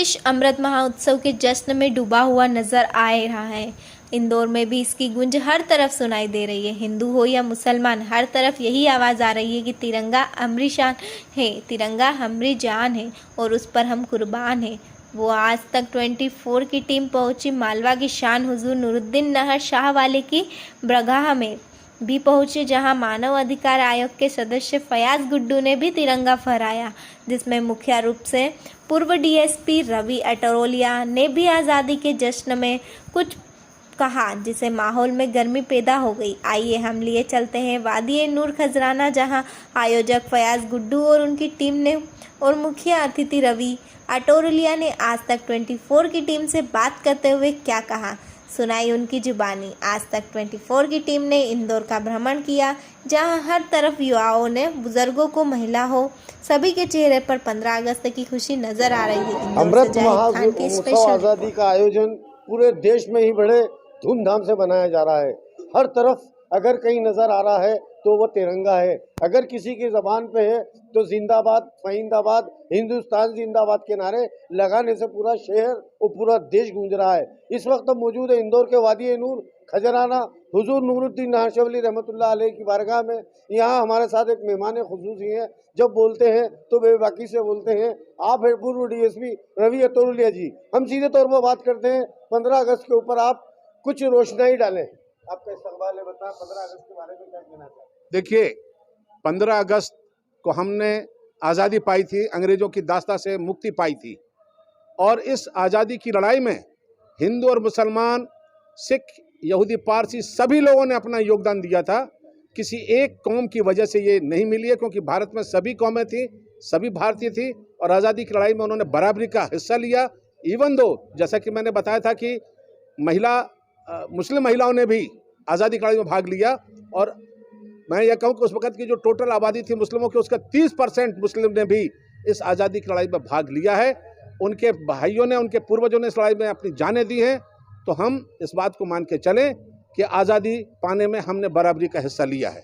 देश अमृत महोत्सव के जश्न में डूबा हुआ नजर आ रहा है। इंदौर में भी इसकी गूंज हर तरफ सुनाई दे रही है। हिंदू हो या मुसलमान, हर तरफ यही आवाज़ आ रही है कि तिरंगा हमारी शान है, तिरंगा हमारी जान है और उस पर हम कुर्बान हैं। वो आज तक 24 की टीम पहुंची मालवा की शान हुजूर नूरुद्दीन नहर शाह वाले की बरगाह में भी पहुंचे, जहां मानव अधिकार आयोग के सदस्य फयाज गुड्डू ने भी तिरंगा फहराया, जिसमें मुख्य रूप से पूर्व डीएसपी रवि अटरोलिया ने भी आज़ादी के जश्न में कुछ कहा, जिसे माहौल में गर्मी पैदा हो गई। आइए हम लिए चलते हैं वादी नूर खजराना, जहां आयोजक फयाज गुड्डू और उनकी टीम ने और मुख्य अतिथि रवि अटोरिया ने आज तक 24 की टीम से बात करते हुए क्या कहा, सुनाई उनकी जुबानी। आज तक 24 की टीम ने इंदौर का भ्रमण किया, जहां हर तरफ युवाओं ने, बुजुर्गों को, महिला हो, सभी के चेहरे पर 15 अगस्त की खुशी नजर आ रही है। अमृत महोत्सव आज़ादी का आयोजन पूरे देश में ही बड़े धूमधाम से मनाया जा रहा है। हर तरफ अगर कहीं नजर आ रहा है तो वो तिरंगा है। अगर किसी की ज़बान पे है तो जिंदाबाद, फहिंदाबाद, हिंदुस्तान जिंदाबाद के नारे लगाने से पूरा शहर और पूरा देश गूंज रहा है। इस वक्त हम मौजूद है इंदौर के वादी नूर खजराना हुजूर नूरुद्दीन नहर शाह वली रहमतुल्लाह अलैह की बारगाह में। यहाँ हमारे साथ एक मेहमान खुसूसी हैं, जब बोलते हैं तो बेबाकी से बोलते हैं। आप है पूर्व डीएसपी रवि अतोलिया जी। हम सीधे तौर पर बात करते हैं 15 अगस्त के ऊपर, आप कुछ रोशनाई डालें। आपका इस्तकबाल है, बताएं 15 अगस्त के बारे में क्या कहना चाहते हैं? देखिए, 15 अगस्त को हमने आज़ादी पाई थी, अंग्रेज़ों की दास्ता से मुक्ति पाई थी, और इस आज़ादी की लड़ाई में हिंदू और मुसलमान, सिख, यहूदी, पारसी सभी लोगों ने अपना योगदान दिया था। किसी एक कौम की वजह से ये नहीं मिली है, क्योंकि भारत में सभी कौमें थी, सभी भारतीय थी और आज़ादी की लड़ाई में उन्होंने बराबरी का हिस्सा लिया। इवन दो, जैसा कि मैंने बताया था कि मुस्लिम महिलाओं ने भी आज़ादी की लड़ाई में भाग लिया, और मैं ये कहूँ कि उस वक्त की जो टोटल आबादी थी मुस्लिमों की, उसका 30% मुस्लिम ने भी इस आज़ादी की लड़ाई में भाग लिया है। उनके भाइयों ने, उनके पूर्वजों ने इस लड़ाई में अपनी जानें दी हैं। तो हम इस बात को मान के चलें कि आज़ादी पाने में हमने बराबरी का हिस्सा लिया है।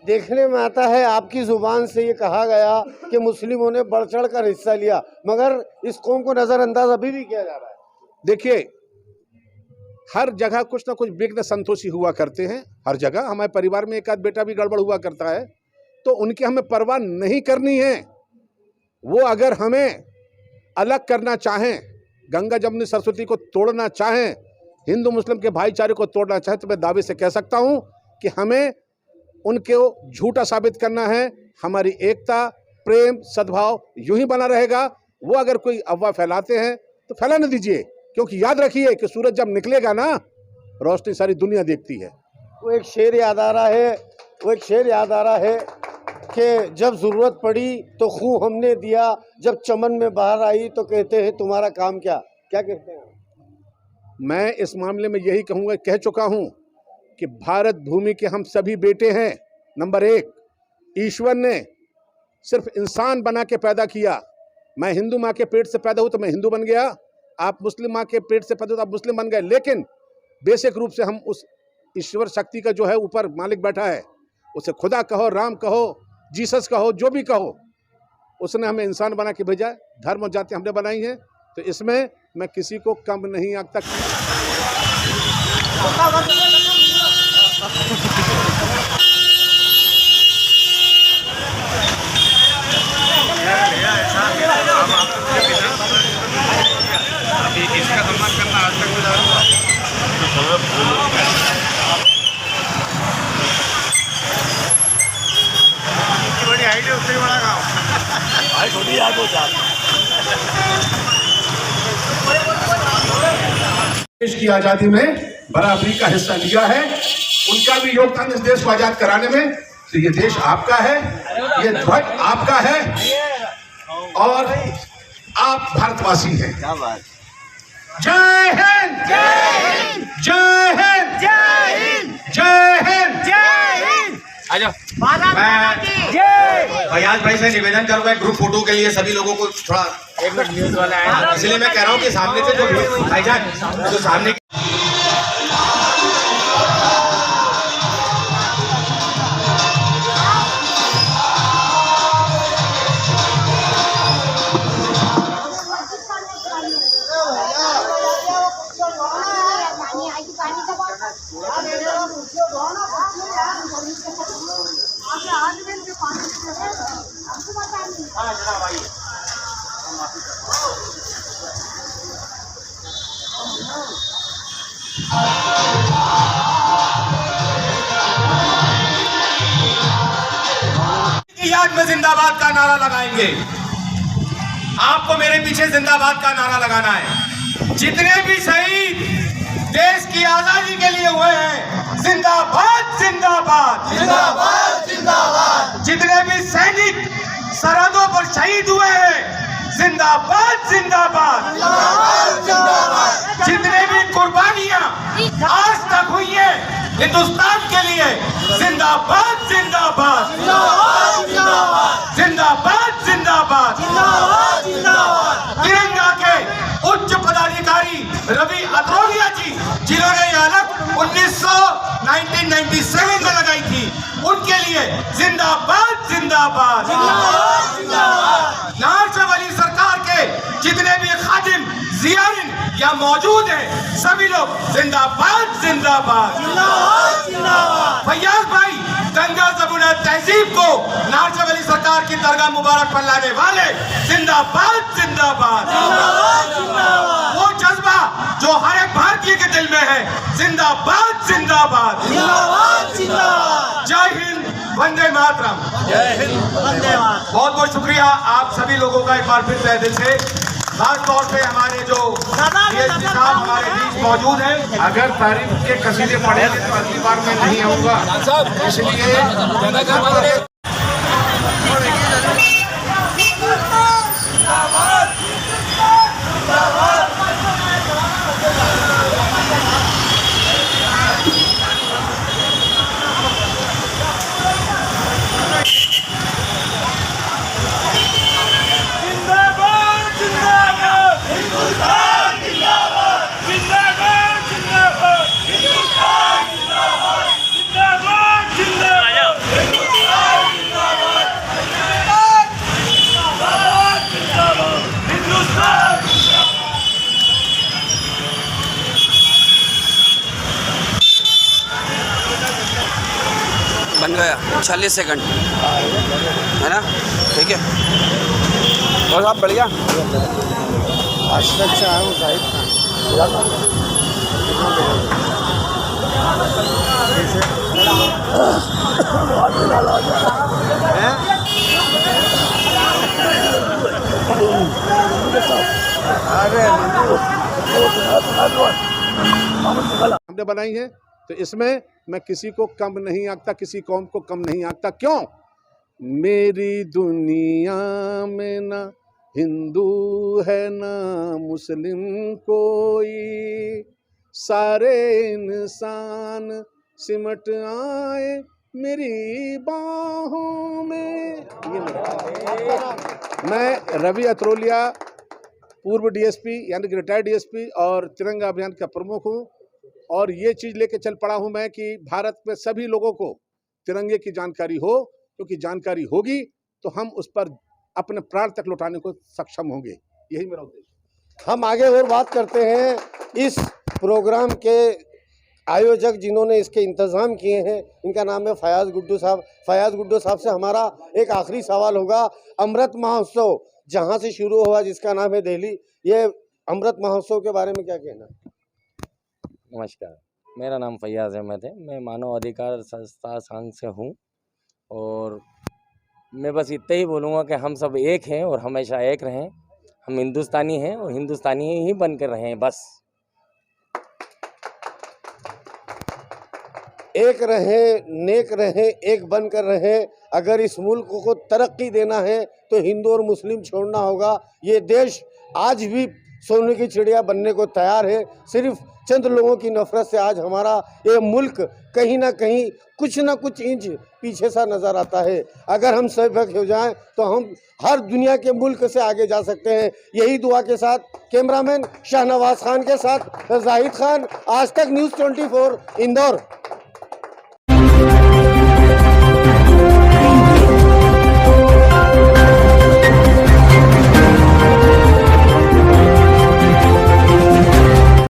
देखने में आता है आपकी ज़ुबान से ये कहा गया कि मुस्लिमों ने बढ़ चढ़ कर हिस्सा लिया, मगर इस कौम को नज़रअंदाज अभी भी किया जा रहा है। देखिए, हर जगह कुछ ना कुछ विघ्न संतोषी हुआ करते हैं। हर जगह हमारे परिवार में एक आध बेटा भी गड़बड़ हुआ करता है, तो उनकी हमें परवाह नहीं करनी है। वो अगर हमें अलग करना चाहें, गंगा जमुनी सरस्वती को तोड़ना चाहें, हिंदू मुस्लिम के भाईचारे को तोड़ना चाहें, तो मैं दावे से कह सकता हूं कि हमें उनको झूठा साबित करना है। हमारी एकता, प्रेम, सद्भाव यूं ही बना रहेगा। वो अगर कोई अफवाह फैलाते हैं तो फैलाने दीजिए, क्योंकि याद रखिए कि सूरज जब निकलेगा ना, रोशनी सारी दुनिया देखती है। वो एक शेर याद आ रहा है कि जब ज़रूरत पड़ी तो खून हमने दिया, जब चमन में बाहर आई तो कहते हैं तुम्हारा काम क्या। क्या कहते हैं? मैं इस मामले में यही कहूँगा, कह चुका हूँ कि भारत भूमि के हम सभी बेटे हैं। नंबर 1, ईश्वर ने सिर्फ इंसान बना के पैदा किया। मैं हिंदू माँ के पेट से पैदा हूँ तो मैं हिंदू बन गया, आप मुस्लिम माँ के पेट से पैदा हो तो आप मुस्लिम बन गए। लेकिन बेसिक रूप से हम उस ईश्वर शक्ति का जो है ऊपर मालिक बैठा है, उसे खुदा कहो, राम कहो, जीसस कहो, जो भी कहो, उसने हमें इंसान बना के भेजा है। धर्म और जाति हमने बनाई है, तो इसमें मैं किसी को कम नहीं आज तक। इसका सम्मान करना आज तक बड़ी हाइट है, उससे बड़ा काम हाइट छोटी याद हो जाती। देश की आज़ादी में बराबरी का हिस्सा लिया है, उनका भी योगदान इस देश को आज़ाद कराने में। तो ये देश आपका है, ये ध्वज आपका है, और आप भारतवासी हैं। क्या बात। जय हिंद, जय हिंद, जय हिंद, जय हिंद, जय हिंद, जय हिंद। आजा। मैं फयाज भाई से निवेदन करूंगा ग्रुप फोटो के लिए सभी लोगों को थोड़ा 1 मिनट न्यूज वाला है, इसलिए मैं कह रहा हूँ कि सामने से जो भाईजान जो सामने की याद में जिंदाबाद का नारा लगाएंगे। आपको मेरे पीछे जिंदाबाद का नारा लगाना है। जितने भी शहीद देश की आजादी के लिए हुए हैं, जिंदाबाद जिंदाबाद जिंदाबाद जिंदाबाद। जितने भी सैनिक सरहदों पर शहीद हुए हैं, जिंदाबाद जिंदाबाद जिंदाबाद जिंदाबाद। जितने भी कुर्बानियां आज तक हुई है हिंदुस्तान के लिए, जिंदाबाद जिंदाबाद जिंदाबाद जिंदाबाद जिंदाबाद जिंदाबाद जिंदाबाद जिंदाबाद। तिरंगा के उच्च पदाधिकारी रवि अत्रोलिया जी, जिन्होंने ये अलग 1997 में लगाई थी, उनके लिए जिंदाबाद जिंदाबाद जिंदाबाद जिंदाबाद। नारचब अली सरकार के जितने भी खादिम जियारिन या मौजूद हैं, सभी लोग जिंदाबाद जिंदाबाद जिंदाबाद जिंदाबाद। फैयाज भाई, दंगा ज़बून तहजीब को नारचब अली सरकार की दरगाह मुबारक पर लाने वाले, जिंदाबाद जिंदाबाद जिंदाबाद जिंदाबाद। वो जज्बा जो हर एक भारतीय के दिल में है, जिंदाबाद जिंदाबाद जिंदाबाद जिंदाबाद। जय हिंद, वंदे मातरम। जय हिंद, वंदे मातरम। बहुत बहुत शुक्रिया आप सभी लोगों का एक बार फिर तहे दिल से। खास तौर पे हमारे जो डीएसपी साहब हमारे बीच मौजूद हैं। अगर तारीफ के कसीदे पढ़ेंगे तो अगली बार मैं नहीं आऊँगा, इसलिए बन गया 40 सेकंड है ना, ठीक है। और साहब बढ़िया। अशरफ शाह जाहिद खान हमने बनाई है, तो इसमें मैं किसी को कम नहीं आंकता, किसी कौम को कम नहीं आंकता। क्यों? मेरी दुनिया में ना हिंदू है ना मुस्लिम कोई, सारे इंसान सिमट आए मेरी बाहों में। ये मैं रवि अत्रोलिया, पूर्व डीएसपी यानी कि रिटायर्ड डीएसपी और तिरंगा अभियान का प्रमुख हूँ, और ये चीज़ लेके चल पड़ा हूँ मैं कि भारत में सभी लोगों को तिरंगे की जानकारी हो, क्योंकि जानकारी होगी तो हम उस पर अपने प्राण तक लौटाने को सक्षम होंगे। यही मेरा उद्देश्य। हम आगे और बात करते हैं। इस प्रोग्राम के आयोजक जिन्होंने इसके इंतज़ाम किए हैं, इनका नाम है फयाज गुड्डू साहब। फयाज गुड्डू साहब से हमारा एक आखिरी सवाल होगा। अमृत महोत्सव जहाँ से शुरू हुआ, जिसका नाम है दिल्ली, ये अमृत महोत्सव के बारे में क्या कहना? नमस्कार, मेरा नाम फैयाज अहमद है। मैं मानव अधिकार संस्था संघ से हूँ, और मैं बस इतना ही बोलूँगा कि हम सब एक हैं और हमेशा एक रहें। हम हिंदुस्तानी हैं और हिंदुस्तानी ही बन कर रहें, बस। एक रहें, नेक रहें, एक बन कर रहें। अगर इस मुल्क को तरक्की देना है तो हिंदू और मुस्लिम छोड़ना होगा। ये देश आज भी सोने की चिड़िया बनने को तैयार है। सिर्फ चंद लोगों की नफरत से आज हमारा ये मुल्क कहीं ना कहीं कुछ ना कुछ इंच पीछे सा नज़र आता है। अगर हम सब एक हो जाएं तो हम हर दुनिया के मुल्क से आगे जा सकते हैं। यही दुआ के साथ कैमरामैन शाहनवाज खान के साथ जाहिद खान, आज तक न्यूज़ 24 इंदौर।